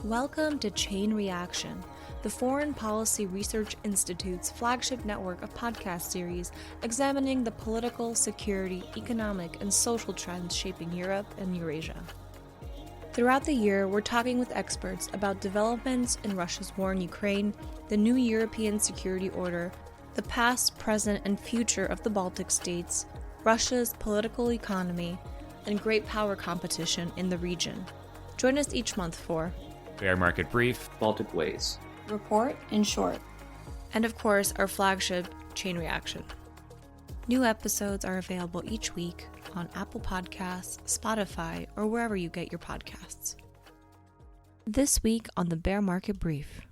Welcome to Chain Reaction, the Foreign Policy Research Institute's flagship network of podcast series examining the political, security, economic, and social trends shaping Europe and Eurasia. Throughout the year, we're talking with experts about developments in Russia's war in Ukraine, the new European security order, the past, present, and future of the Baltic states, Russia's political economy, and great power competition in the region. Join us each month for Bear Market Brief, Baltic Ways, Report in Short, and of course, our flagship, Chain Reaction. New episodes are available each week on Apple Podcasts, Spotify, or wherever you get your podcasts. This week on the Bear Market Brief.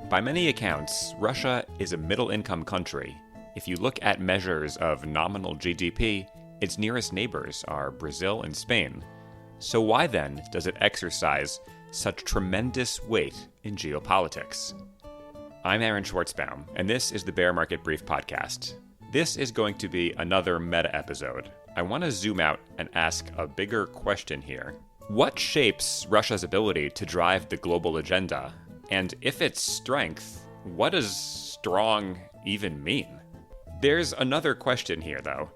By many accounts, Russia is a middle-income country. If you look at measures of nominal GDP, its nearest neighbors are Brazil and Spain. So why then does it exercise such tremendous weight in geopolitics? I'm Aaron Schwartzbaum, and this is the Bear Market Brief podcast. This is going to be another meta episode. I want to zoom out and ask a bigger question here. What shapes Russia's ability to drive the global agenda? And if it's strength, what does strong even mean? There's another question here, though.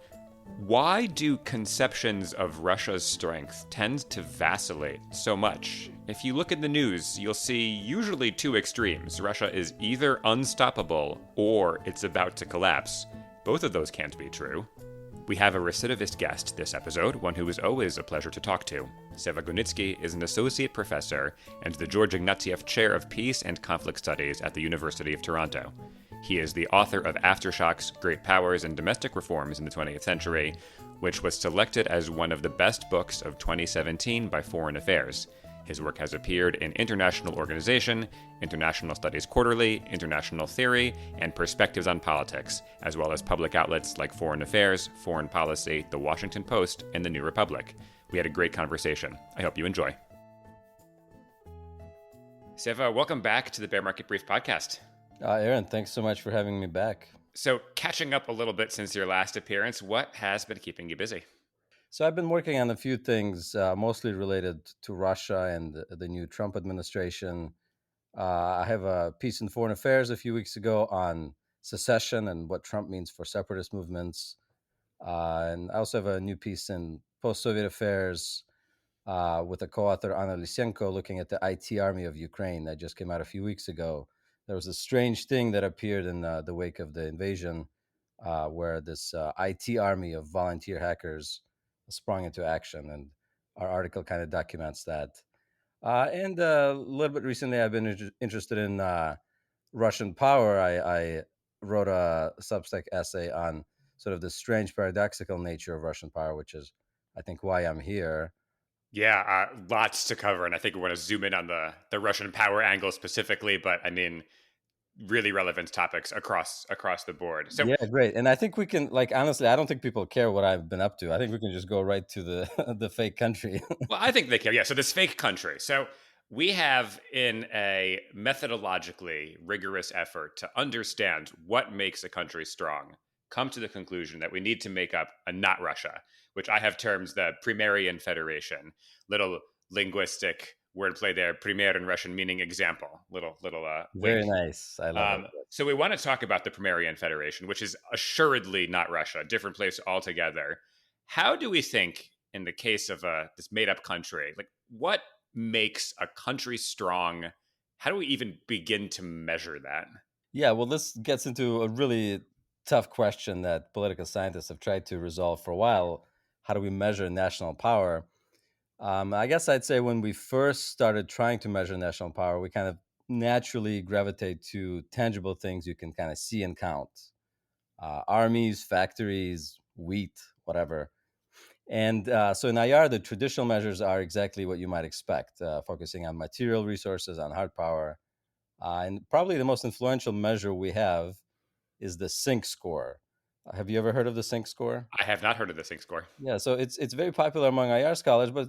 Why do conceptions of Russia's strength tend to vacillate so much? If you look at the news, you'll see usually two extremes. Russia is either unstoppable or it's about to collapse. Both of those can't be true. We have a recidivist guest this episode, one who is always a pleasure to talk to. Seva Gunitsky is an associate professor and the George Ignatieff Chair of Peace and Conflict Studies at the University of Toronto. He is the author of Aftershocks, Great Powers, and Domestic Reforms in the 20th Century, which was selected as one of the best books of 2017 by Foreign Affairs. His work has appeared in International Organization, International Studies Quarterly, International Theory, and Perspectives on Politics, as well as public outlets like Foreign Affairs, Foreign Policy, The Washington Post, and The New Republic. We had a great conversation. I hope you enjoy. Seva, welcome back to the Bear Market Brief podcast. Aaron, thanks so much for having me back. So, catching up a little bit since your last appearance, what has been keeping you busy? So I've been working on a few things, mostly related to Russia and the new Trump administration. I have a piece in Foreign Affairs a few weeks ago on secession and what Trump means for separatist movements. And I also have a new piece in Post-Soviet Affairs with a co-author, Anna Lysenko, looking at the IT army of Ukraine that just came out a few weeks ago. There was a strange thing that appeared in the wake of the invasion where this IT army of volunteer hackers sprung into action, and our article kind of documents that. And a little bit recently, I've been interested in Russian power. I wrote a Substack essay on sort of the strange paradoxical nature of Russian power, which is, I think, why I'm here. Yeah, lots to cover, and I think we want to zoom in on the Russian power angle specifically, but I mean, really relevant topics across the board. So yeah, great. And I think we can, honestly, I don't think people care what I've been up to. I think we can just go right to the the fake country. Well, I think they care. Yeah, so this fake country. So we have, in a methodologically rigorous effort to understand what makes a country strong, come to the conclusion that we need to make up a not Russia, which I have termed the Primerian Federation. Little linguistic wordplay there. Primer in Russian meaning example. Little Very wink. nice. I love it. So we want to talk about the Primerian Federation, which is assuredly not Russia, different place altogether. How do we think, in the case of this made-up country, like what makes a country strong? How do we even begin to measure that? Yeah, well, this gets into a really tough question that political scientists have tried to resolve for a while. How do we measure national power? I guess I'd say when we first started trying to measure national power, we kind of naturally gravitate to tangible things you can kind of see and count. Armies, factories, wheat, whatever. And so in IR, the traditional measures are exactly what you might expect, focusing on material resources, on hard power. And probably the most influential measure we have is the sync score. Have you ever heard of the sync score? I have not heard of the sync score. Yeah, so it's very popular among IR scholars, but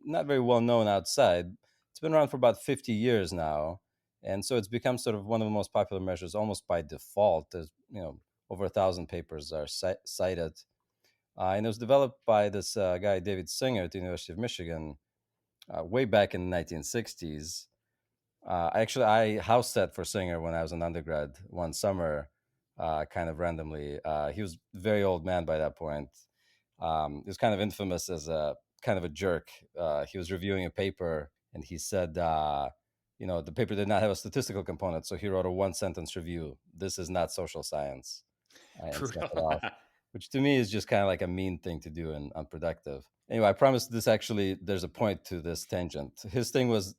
not very well known outside. It's been around for about 50 years now, and so it's become sort of one of the most popular measures almost by default. There's over 1,000 papers are cited, and it was developed by this guy David Singer at the University of Michigan, way back in the 1960s. Actually, I house sat for Singer when I was an undergrad one summer, kind of randomly. He was a very old man by that point. He was kind of infamous as a kind of a jerk. He was reviewing a paper and he said, the paper did not have a statistical component, so he wrote a one sentence review. This is not social science, and sent it off, which to me is just kind of like a mean thing to do and unproductive. Anyway, I promise this actually, there's a point to this tangent. His thing was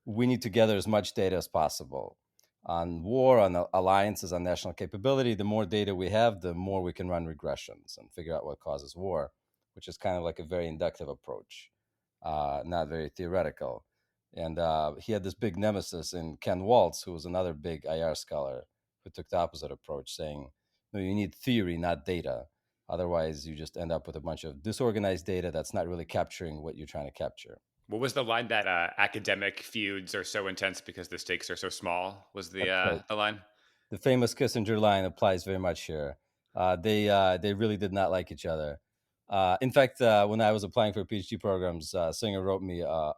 we need to gather as much data as possible on war, on alliances, on national capability. The more data we have, the more we can run regressions and figure out what causes war, which is kind of like a very inductive approach, not very theoretical. And he had this big nemesis in Ken Waltz, who was another big IR scholar who took the opposite approach, saying, no, you need theory, not data. Otherwise, you just end up with a bunch of disorganized data that's not really capturing what you're trying to capture. What was the line that academic feuds are so intense because the stakes are so small? Was That's right. the line? The famous Kissinger line applies very much here. They really did not like each other. In fact, when I was applying for PhD programs, Singer wrote me a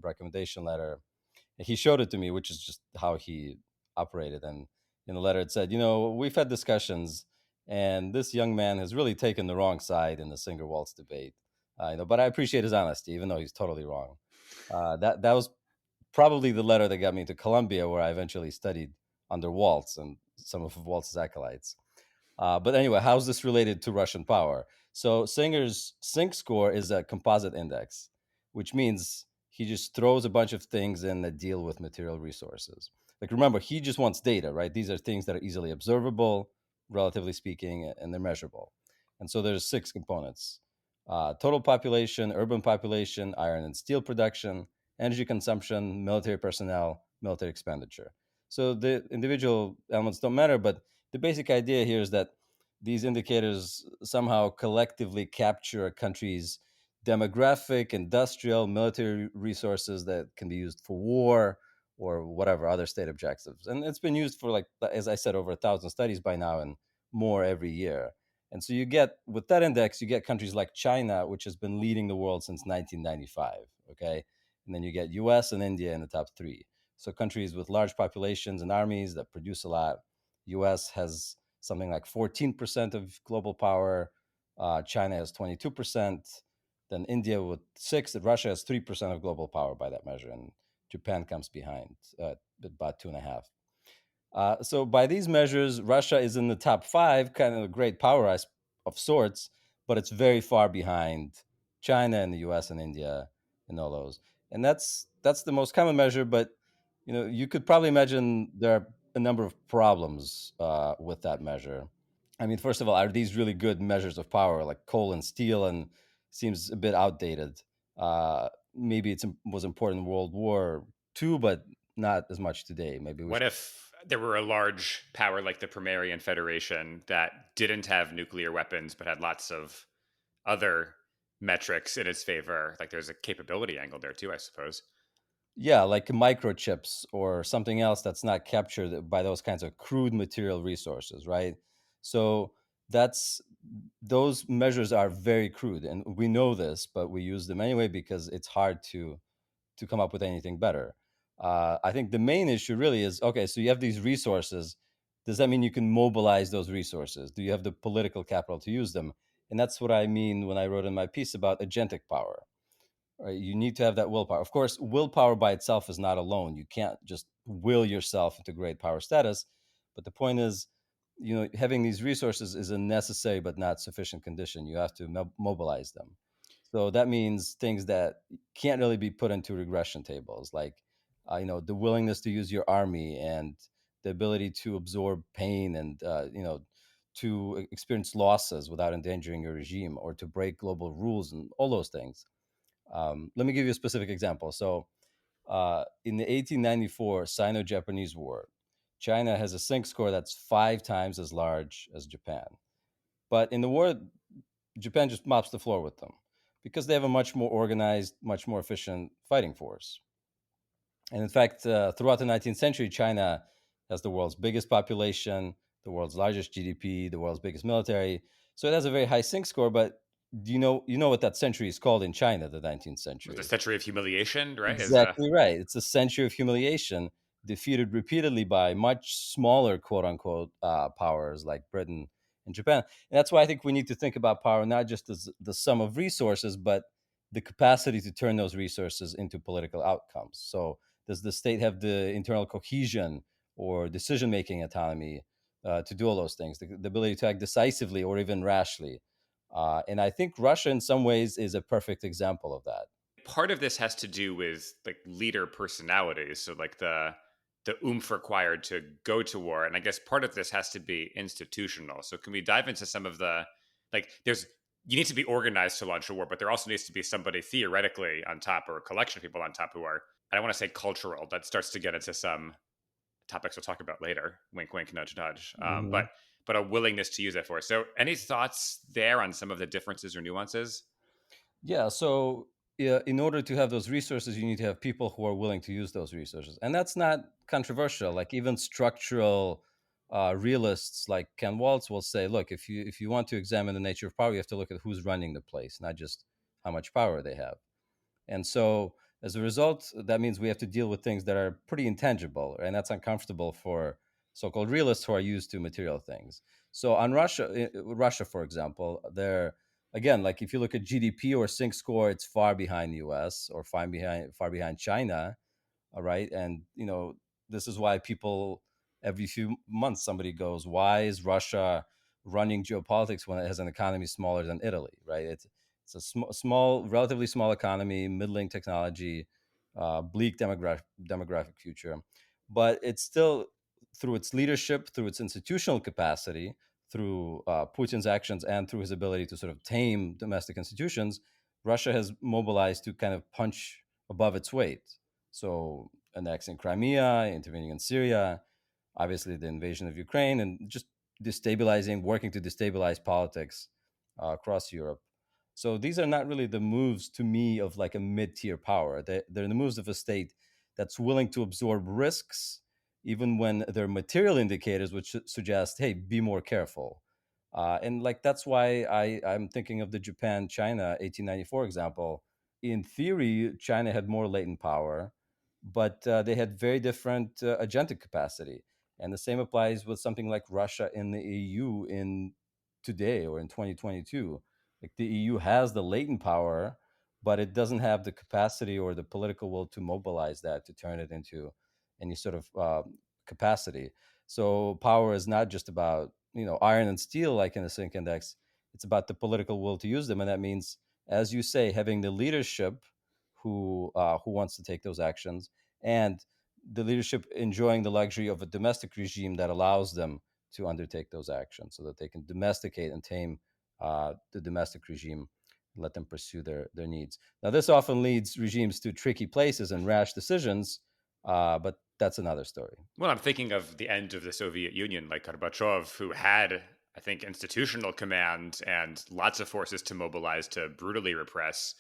recommendation letter. He showed it to me, which is just how he operated. And in the letter, it said, we've had discussions, and this young man has really taken the wrong side in the Singer Waltz debate. But I appreciate his honesty, even though he's totally wrong. That was probably the letter that got me to Columbia, where I eventually studied under Waltz and some of Waltz's acolytes. But anyway, how's this related to Russian power? So Singer's sync score is a composite index, which means he just throws a bunch of things in that deal with material resources. Like remember, he just wants data, right? These are things that are easily observable, relatively speaking, and they're measurable. And so there's 6 components: total population, urban population, iron and steel production, energy consumption, military personnel, military expenditure. So the individual elements don't matter, but the basic idea here is that these indicators somehow collectively capture a country's demographic, industrial, military resources that can be used for war or whatever other state objectives. And it's been used for, like, as I said, over 1,000 studies by now and more every year. And so you get, with that index, you get countries like China, which has been leading the world since 1995. Okay. And then you get US and India in the top 3. So countries with large populations and armies that produce a lot. US has something like 14% of global power. China has 22%. Then India with 6. Russia has 3% of global power by that measure. And Japan comes behind about 2.5. So by these measures, Russia is in the top 5, kind of a great power of sorts, but it's very far behind China and the US and India and all those. And that's the most common measure, but you could probably imagine there are a number of problems with that measure. I mean, first of all, are these really good measures of power, like coal and steel, and seems a bit outdated? Maybe it was important in World War II, but not as much today. Maybe we What should. if there were a large power like the Primarian Federation that didn't have nuclear weapons but had lots of other metrics in its favor? Like there's a capability angle there too, I suppose. Yeah, like microchips or something else that's not captured by those kinds of crude material resources, right? So that's those measures are very crude, and we know this, but we use them anyway because it's hard to come up with anything better. I think the main issue really is, okay, so you have these resources. Does that mean you can mobilize those resources? Do you have the political capital to use them? And that's what I mean when I wrote in my piece about agentic power. Right? You need to have that willpower. Of course, willpower by itself is not alone. You can't just will yourself into great power status. But the point is, having these resources is a necessary but not sufficient condition. You have to mobilize them. So that means things that can't really be put into regression tables, like the willingness to use your army and the ability to absorb pain and to experience losses without endangering your regime or to break global rules and all those things. Let me give you a specific example. So, in the 1894 Sino-Japanese War, China has a sync score that's 5 times as large as Japan. But in the war, Japan just mops the floor with them because they have a much more organized, much more efficient fighting force. And in fact, throughout the 19th century, China has the world's biggest population, the world's largest GDP, the world's biggest military. So it has a very high sync score, but Do you know what that century is called in China, the 19th With the century? century of humiliation, right? Is Exactly right. It's a century of humiliation, defeated repeatedly by much smaller quote unquote powers like Britain and Japan. And that's why I think we need to think about power not just as the sum of resources, but the capacity to turn those resources into political outcomes. So, does the state have the internal cohesion or decision making autonomy to do all those things, the ability to act decisively or even rashly? And I think Russia, in some ways, is a perfect example of that. part of this has to do with like leader personalities, so like the oomph required to go to war, and I guess part of this has to be institutional. So can we dive into some of the, like, there's, you need to be organized to launch a war, but there also needs to be somebody theoretically on top, or a collection of people on top who are, I don't want to say cultural, that starts to get into some topics we'll talk about later, wink wink nudge nudge, Mhm. but a willingness to use that force. So any thoughts there on some of the differences or nuances? Yeah, so yeah, in order to have those resources, you need to have people who are willing to use those resources, and that's not controversial. Like even structural realists like Ken Waltz will say, "Look, if you want to examine the nature of power, you have to look at who's running the place, not just how much power they have." And so, as a result, that means we have to deal with things that are pretty intangible, and that's uncomfortable for so-called realists who are used to material things. So, on Russia, for example, they're again, like if you look at GDP or sync score, it's far behind the U.S. or far behind China. All right. And, this is why people every few months somebody goes, why is Russia running geopolitics when it has an economy smaller than Italy? Right. It's a relatively small economy, middling technology, bleak demographic future. But it's still, through its leadership, through its institutional capacity, through Putin's actions, and through his ability to sort of tame domestic institutions, Russia has mobilized to kind of punch above its weight. So annexing Crimea, intervening in Syria, obviously the invasion of Ukraine, and just working to destabilize politics across Europe. So these are not really the moves to me of like a mid-tier power. They're the moves of a state that's willing to absorb risks, even when their material indicators would suggest, hey, be more careful. And like that's why I'm thinking of the Japan-China 1894 example. In theory, China had more latent power, but they had very different agentic capacity. And the same applies with something like Russia in the EU in today or in 2022. Like the EU has the latent power, but it doesn't have the capacity or the political will to mobilize that to turn it into any sort of capacity. So power is not just about iron and steel like in the Sync Index. It's about the political will to use them, and that means, as you say, having the leadership who wants to take those actions, and the leadership enjoying the luxury of a domestic regime that allows them to undertake those actions, so that they can domesticate and tame the domestic regime, and let them pursue their needs. Now, this often leads regimes to tricky places and rash decisions, but that's another story. Well, I'm thinking of the end of the Soviet Union, like Gorbachev, who had, I think, institutional command and lots of forces to mobilize to brutally repress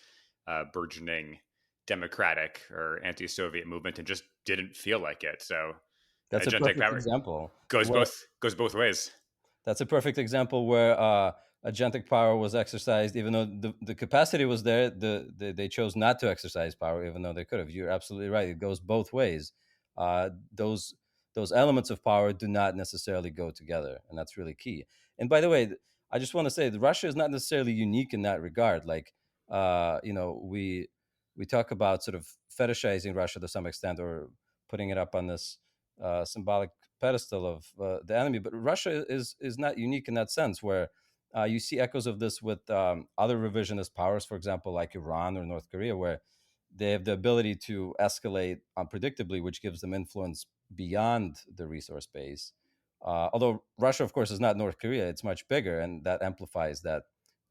burgeoning democratic or anti-Soviet movement, and just didn't feel like it. So That's a agentic perfect power example goes where both ways. That's a perfect example where agentic power was exercised, even though the capacity was there. They chose not to exercise power, even though they could have. You're absolutely right. It goes both ways. Uh, those those elements of power do not necessarily go together, and that's really key. And by the way, I just want to say that Russia is not necessarily unique in that regard. Like, we talk about sort of fetishizing Russia to some extent, or putting it up on this symbolic pedestal of the enemy. But Russia is not unique in that sense, where you see echoes of this with other revisionist powers, for example, like Iran or North Korea, where they have the ability to escalate unpredictably, which gives them influence beyond the resource base. Although Russia, of course, is not North Korea, it's much bigger, and that amplifies that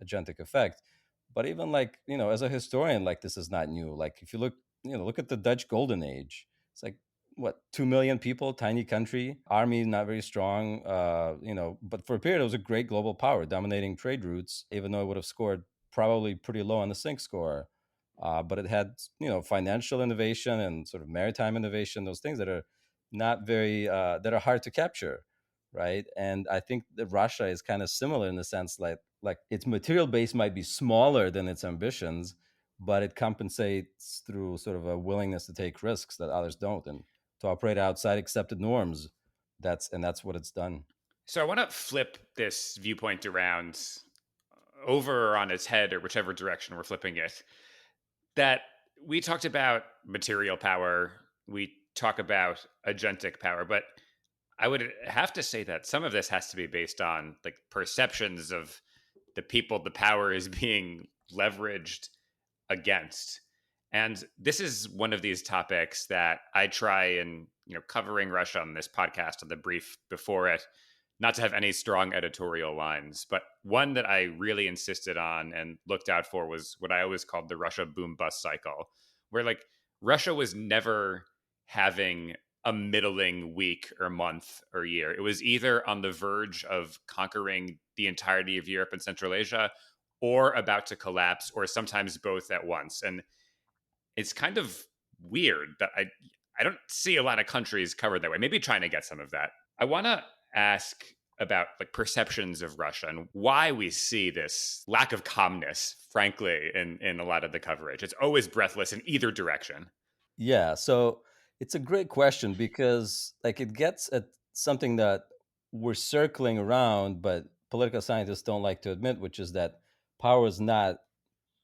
agentic effect. But even like as a historian, like this is not new. Like if you look at the Dutch Golden Age, it's like what 2 million people, tiny country, army not very strong, but for a period it was a great global power, dominating trade routes, even though it would have scored probably pretty low on the sync score. But it had financial innovation and sort of maritime innovation, those things that are not very that are hard to capture, right? And I think that Russia is kind of similar in the sense like its material base might be smaller than its ambitions, but it compensates through sort of a willingness to take risks that others don't, and to operate outside accepted norms. That's what it's done. So I want to flip this viewpoint around over or on its head or whichever direction we're flipping it. That we talked about material power, we talk about agentic power, but I would have to say that some of this has to be based on like perceptions of the people the power is being leveraged against. And this is one of these topics that I try and, covering Russia on this podcast on the brief before it, not to have any strong editorial lines, but one that I really insisted on and looked out for was what I always called the Russia boom bust cycle, where like Russia was never having a middling week or month or year. It was either on the verge of conquering the entirety of Europe and Central Asia or about to collapse, or sometimes both at once. And it's kind of weird that I don't see a lot of countries covered that way. Maybe trying to get some of that. I want to ask about like perceptions of Russia and why we see this lack of calmness, frankly, in a lot of the coverage. It's always breathless in either direction. Yeah, so it's a great question because like it gets at something that we're circling around, but political scientists don't like to admit, which is that power is not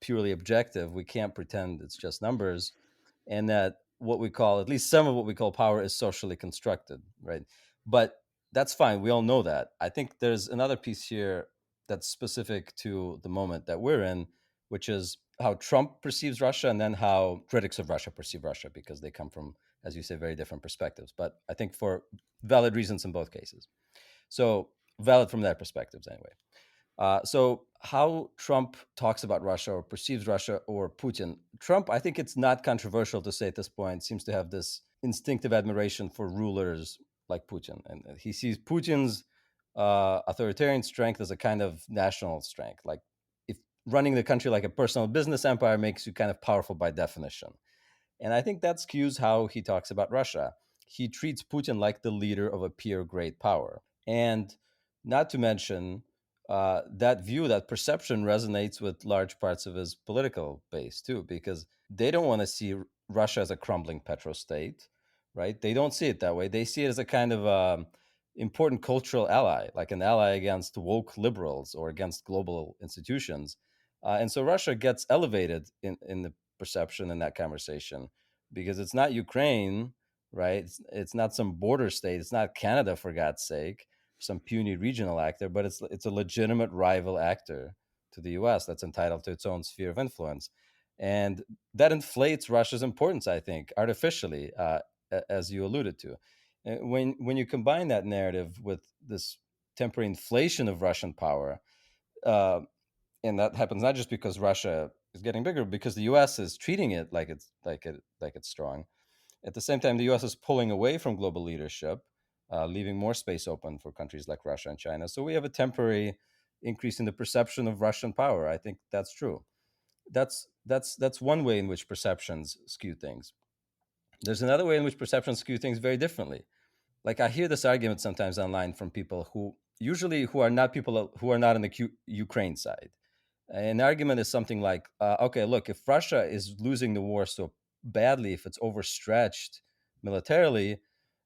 purely objective. We can't pretend it's just numbers, and that what we call, at least some of what we call power, is socially constructed, right? But that's fine. We all know that. I think there's another piece here that's specific to the moment that we're in, which is how Trump perceives Russia and then how critics of Russia perceive Russia, because they come from, as you say, very different perspectives. But I think for valid reasons in both cases. So valid from their perspectives anyway. So, how Trump talks about Russia or perceives Russia or Putin. Trump, I think it's not controversial to say at this point, seems to have this instinctive admiration for rulers like Putin. And he sees Putin's authoritarian strength as a kind of national strength. Like if running the country like a personal business empire makes you kind of powerful by definition. And I think that skews how he talks about Russia. He treats Putin like the leader of a peer great power. And not to mention, that view, that perception resonates with large parts of his political base too, because they don't want to see Russia as a crumbling petrostate, right? They don't see it that way. They see it as a kind of important cultural ally, like an ally against woke liberals or against global institutions. And so Russia gets elevated in the perception in that conversation because it's not Ukraine, right? It's not some border state. It's not Canada, for God's sake, some puny regional actor, but it's a legitimate rival actor to the U.S. that's entitled to its own sphere of influence, and that inflates Russia's importance, I think, artificially, as you alluded to. And when you combine that narrative with this temporary inflation of Russian power, uh, and that happens not just because Russia is getting bigger, because the U.S. is treating it like it's strong. At the same time, the U.S. is pulling away from global leadership, leaving more space open for countries like Russia and China. So we have a temporary increase in the perception of Russian power. I think that's true. That's one way in which perceptions skew things. There's another way in which perceptions skew things very differently. Like I hear this argument sometimes online from people who are not people who are not on the Ukraine side. An argument is something like, okay, look, if Russia is losing the war so badly, if it's overstretched militarily,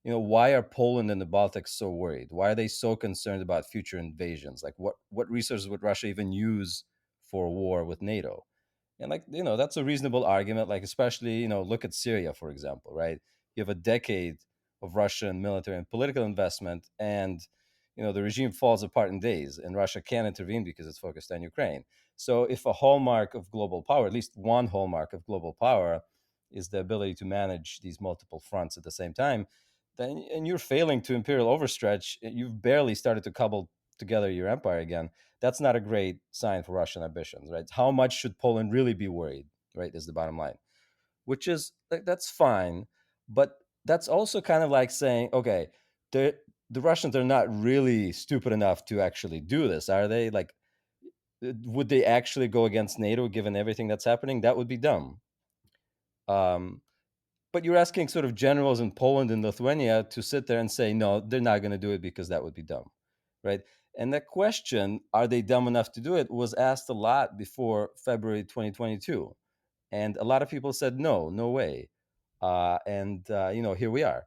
why are Poland and the Baltics so worried? Why are they so concerned about future invasions? Like, what resources would Russia even use for a war with NATO? And like, that's a reasonable argument. Like, especially, look at Syria, for example, right? You have a decade of Russian military and political investment, and the regime falls apart in days, and Russia can't intervene because it's focused on Ukraine. So, if a hallmark of global power, at least one hallmark of global power, is the ability to manage these multiple fronts at the same time, then and you're failing to imperial overstretch, you've barely started to cobble together your empire again. That's not a great sign for Russian ambitions, right? How much should Poland really be worried, right? Is the bottom line, which is like, that's fine, but that's also kind of like saying, okay, the Russians are not really stupid enough to actually do this, are they? Like, would they actually go against NATO given everything that's happening? That would be dumb. Um, but you're asking sort of generals in Poland and Lithuania to sit there and say, no, they're not going to do it because that would be dumb, right? And that question, are they dumb enough to do it, was asked a lot before February 2022. And a lot of people said, no, no way. Here we are.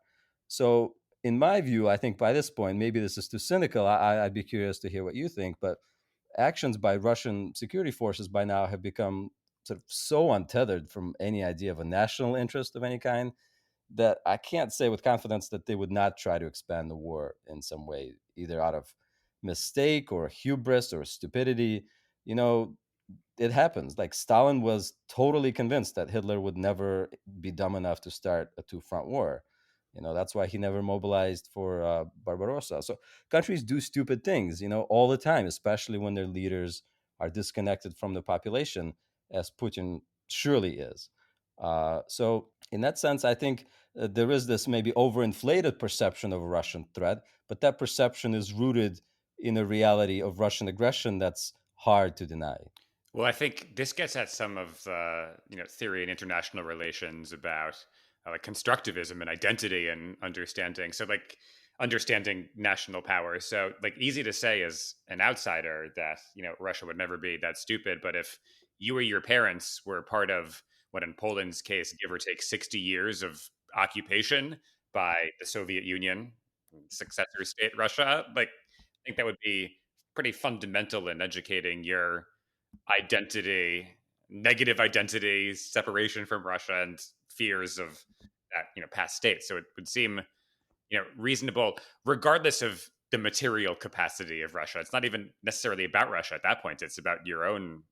So, in my view, I think by this point, maybe this is too cynical. I'd be curious to hear what you think, but actions by Russian security forces by now have become sort of so untethered from any idea of a national interest of any kind that I can't say with confidence that they would not try to expand the war in some way, either out of mistake or hubris or stupidity. You know, it happens. Like Stalin was totally convinced that Hitler would never be dumb enough to start a two-front war. That's why he never mobilized for Barbarossa. So countries do stupid things, all the time, especially when their leaders are disconnected from the population, as Putin surely is. So in that sense, I think there is this maybe overinflated perception of a Russian threat, but that perception is rooted in a reality of Russian aggression that's hard to deny. Well, I think this gets at some of the theory in international relations about like constructivism and identity and understanding. So like understanding national power. So like easy to say as an outsider that Russia would never be that stupid, but if you or your parents were part of what in Poland's case, give or take 60 years of occupation by the Soviet Union, successor state Russia, like I think that would be pretty fundamental in educating your identity, negative identity, separation from Russia, and fears of that past state. So it would seem reasonable, regardless of the material capacity of Russia. It's not even necessarily about Russia at that point. It's about your own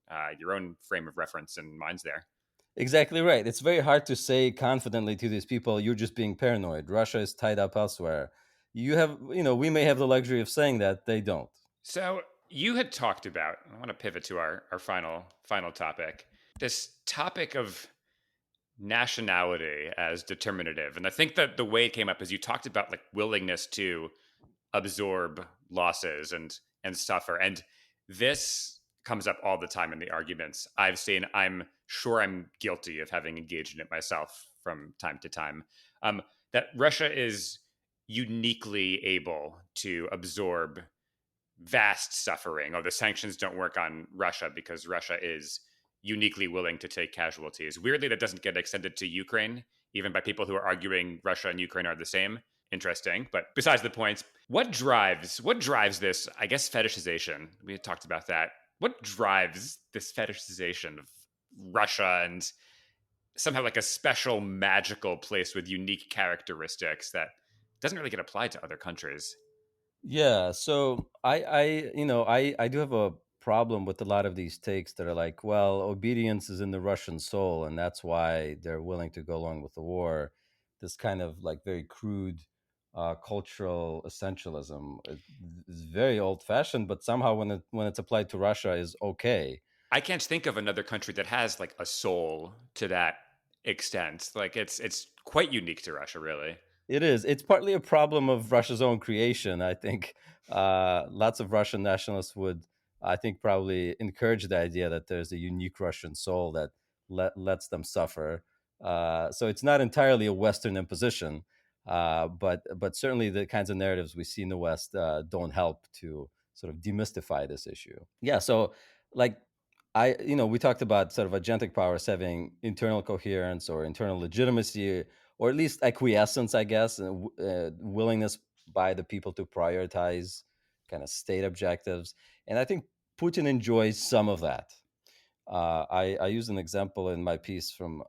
frame of reference and minds there. Exactly right. It's very hard to say confidently to these people, you're just being paranoid. Russia is tied up elsewhere. We may have the luxury of saying that, they don't. So you had talked about, I want to pivot to our final topic, this topic of nationality as determinative. And I think that the way it came up is you talked about like willingness to absorb losses and suffer. And this comes up all the time in the arguments I've seen. I'm sure I'm guilty of having engaged in it myself from time to time. That Russia is uniquely able to absorb vast suffering. Oh, the sanctions don't work on Russia because Russia is uniquely willing to take casualties. Weirdly, that doesn't get extended to Ukraine, even by people who are arguing Russia and Ukraine are the same. Interesting, but besides the points, what drives this? I guess fetishization. We had talked about that. What drives this fetishization of Russia and somehow like a special magical place with unique characteristics that doesn't really get applied to other countries? Yeah, so I do have a problem with a lot of these takes that are like, well, obedience is in the Russian soul, and that's why they're willing to go along with the war. This kind of like very crude cultural essentialism is very old-fashioned, but somehow when it's applied to Russia is okay. I can't think of another country that has like a soul to that extent. Like it's quite unique to Russia, really. It is. It's partly a problem of Russia's own creation. I think lots of Russian nationalists would, I think, probably encourage the idea that there's a unique Russian soul that lets them suffer. So it's not entirely a Western imposition, but certainly the kinds of narratives we see in the West don't help to sort of demystify this issue. Yeah. So, like, we talked about sort of agentic powers having internal coherence or internal legitimacy, or at least acquiescence, I guess, and willingness by the people to prioritize kind of state objectives. And I think Putin enjoys some of that. I use an example in my piece from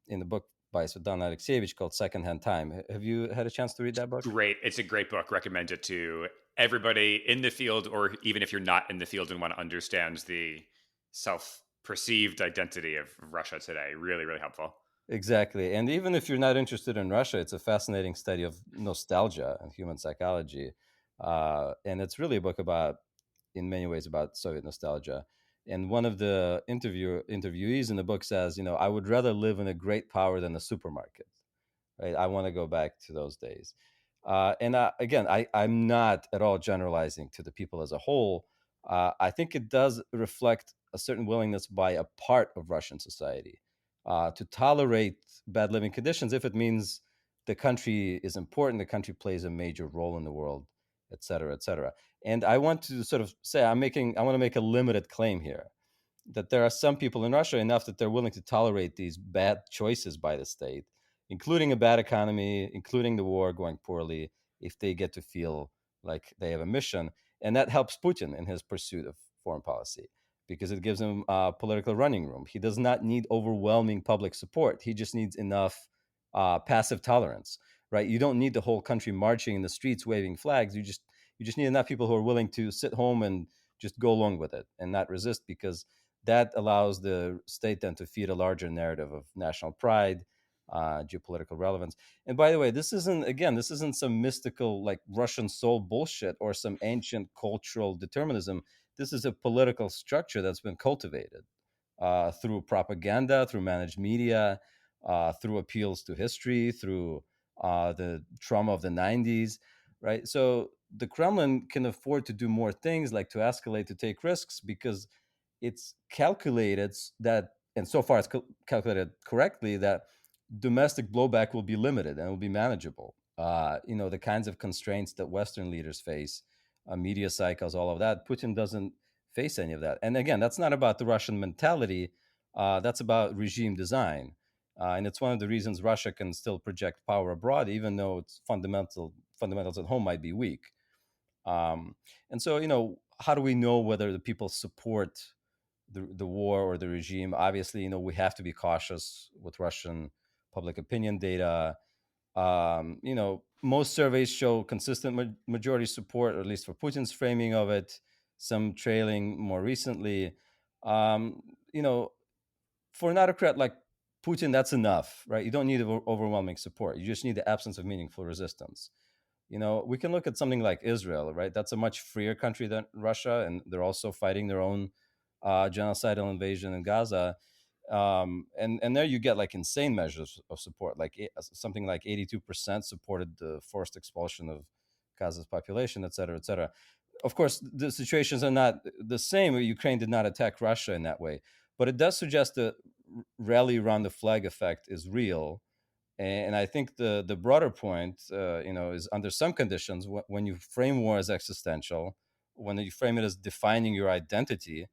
in the book by Svetlana Alexievich called Secondhand Time. Have you had a chance to read that book? Great. It's a great book. Recommend it to everybody in the field, or even if you're not in the field and want to understand the self perceived identity of Russia today. Really, really helpful. Exactly. And even if you're not interested in Russia, it's a fascinating study of nostalgia and human psychology. And it's really a book about, in many ways, about Soviet nostalgia. And one of the interviewees in the book says, I would rather live in a great power than a supermarket. Right? I want to go back to those days. Again, I'm not at all generalizing to the people as a whole. I think it does reflect a certain willingness by a part of Russian society to tolerate bad living conditions if it means the country is important, the country plays a major role in the world, et cetera, et cetera. And I want to sort of say, I want to make a limited claim here that there are some people in Russia enough that they're willing to tolerate these bad choices by the state, including a bad economy, including the war going poorly, if they get to feel like they have a mission. And that helps Putin in his pursuit of foreign policy because it gives him political running room. He does not need overwhelming public support. He just needs enough passive tolerance, right? You don't need the whole country marching in the streets waving flags. You just need enough people who are willing to sit home and just go along with it and not resist, because that allows the state then to feed a larger narrative of national pride, geopolitical relevance. And by the way, this isn't some mystical like Russian soul bullshit or some ancient cultural determinism. This is a political structure that's been cultivated through propaganda, through managed media, through appeals to history, through the trauma of the 90s, right? So the Kremlin can afford to do more things, like to escalate, to take risks, because it's calculated that, and so far it's calculated correctly, that domestic blowback will be limited and will be manageable. The kinds of constraints that Western leaders face, media cycles, all of that, Putin doesn't face any of that. And again, that's not about the Russian mentality. That's about regime design. And it's one of the reasons Russia can still project power abroad, even though its fundamentals at home might be weak. Um, and so, how do we know whether the people support the war or the regime? Obviously, we have to be cautious with Russian public opinion data. Most surveys show consistent majority support, or at least for Putin's framing of it, some trailing more recently. Um, you know, for an autocrat like Putin, that's enough, right? You don't need overwhelming support. You just need the absence of meaningful resistance. We can look at something like Israel, right? That's a much freer country than Russia, and they're also fighting their own genocidal invasion in Gaza. And there you get like insane measures of support, like something like 82% supported the forced expulsion of Gaza's population, et cetera, et cetera. Of course, the situations are not the same. Ukraine did not attack Russia in that way, but it does suggest the rally around the flag effect is real. And I think the broader point, is under some conditions, when you frame war as existential, when you frame it as defining your identity,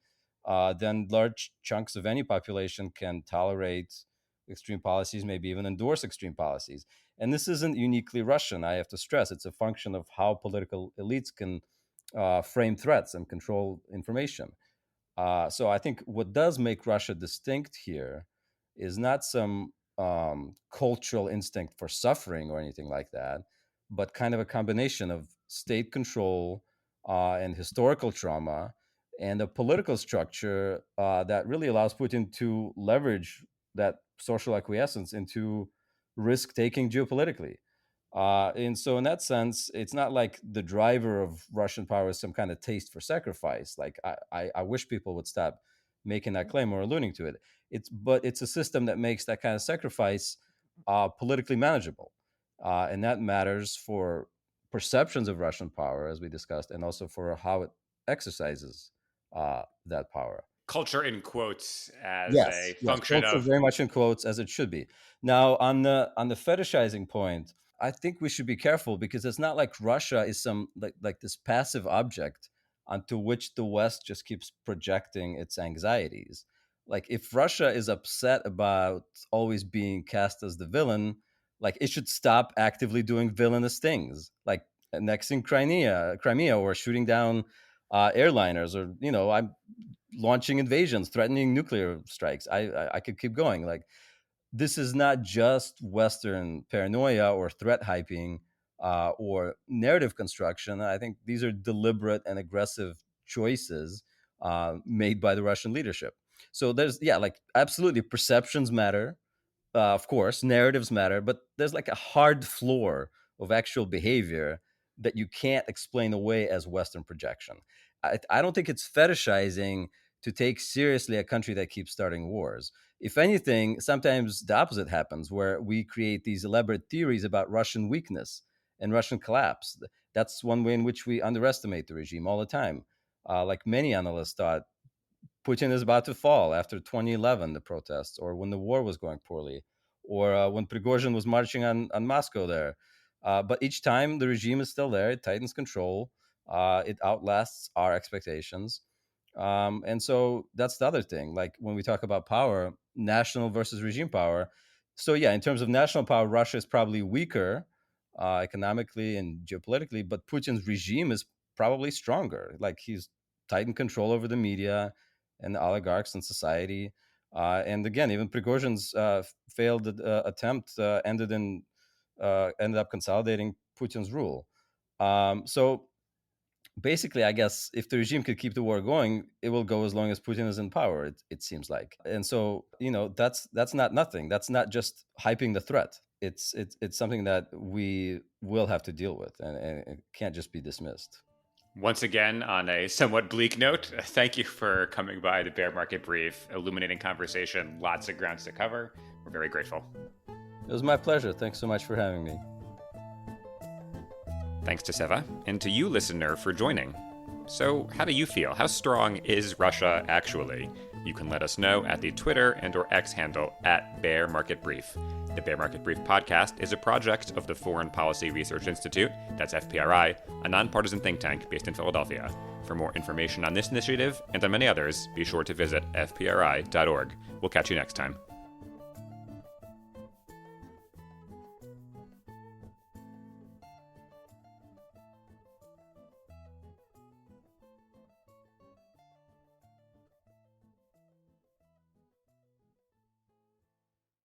then large chunks of any population can tolerate extreme policies, maybe even endorse extreme policies. And this isn't uniquely Russian. I have to stress it's a function of how political elites can frame threats and control information. So I think what does make Russia distinct here is not some cultural instinct for suffering or anything like that, but kind of a combination of state control and historical trauma and a political structure that really allows Putin to leverage that social acquiescence into risk taking geopolitically. And so, in that sense, it's not like the driver of Russian power is some kind of taste for sacrifice. Like I wish people would stop making that claim or alluding to it. It's a system that makes that kind of sacrifice politically manageable, and that matters for perceptions of Russian power, as we discussed, and also for how it exercises that power. Culture in quotes as a Yes, function culture of very much in quotes, as it should be. Now, on the fetishizing point, I think we should be careful, because it's not like Russia is some like this passive object onto which the West just keeps projecting its anxieties. Like, if Russia is upset about always being cast as the villain, like, it should stop actively doing villainous things, like annexing Crimea, or shooting down airliners, or I'm launching invasions, threatening nuclear strikes. I could keep going. Like, this is not just Western paranoia or threat hyping or narrative construction. I think these are deliberate and aggressive choices made by the Russian leadership. So there's, yeah, like, absolutely, perceptions matter, of course, narratives matter, but there's like a hard floor of actual behavior that you can't explain away as Western projection. I don't think it's fetishizing to take seriously a country that keeps starting wars. If anything, sometimes the opposite happens, where we create these elaborate theories about Russian weakness and Russian collapse. That's one way in which we underestimate the regime all the time. Like many analysts thought, Putin is about to fall after 2011, the protests, or when the war was going poorly, or when Prigozhin was marching on Moscow there. But each time the regime is still there, it tightens control, it outlasts our expectations. And so that's the other thing. Like when we talk about power, national versus regime power. So yeah, in terms of national power, Russia is probably weaker economically and geopolitically, but Putin's regime is probably stronger. Like he's tightened control over the media and the oligarchs and society. And again, even Prigozhin's failed attempt ended up consolidating Putin's rule. So basically, I guess if the regime could keep the war going, it will go as long as Putin is in power. It seems like, and so that's not nothing. That's not just hyping the threat. It's something that we will have to deal with, and it can't just be dismissed. Once again, on a somewhat bleak note, thank you for coming by the Bear Market Brief. Illuminating conversation, lots of grounds to cover. We're very grateful. It was my pleasure. Thanks so much for having me. Thanks to Seva, and to you, listener, for joining. So, how do you feel? How strong is Russia actually? You can let us know at the Twitter and/or X handle at Bear Market Brief. The Bear Market Brief podcast is a project of the Foreign Policy Research Institute, that's FPRI, a nonpartisan think tank based in Philadelphia. For more information on this initiative and on many others, be sure to visit fpri.org. We'll catch you next time.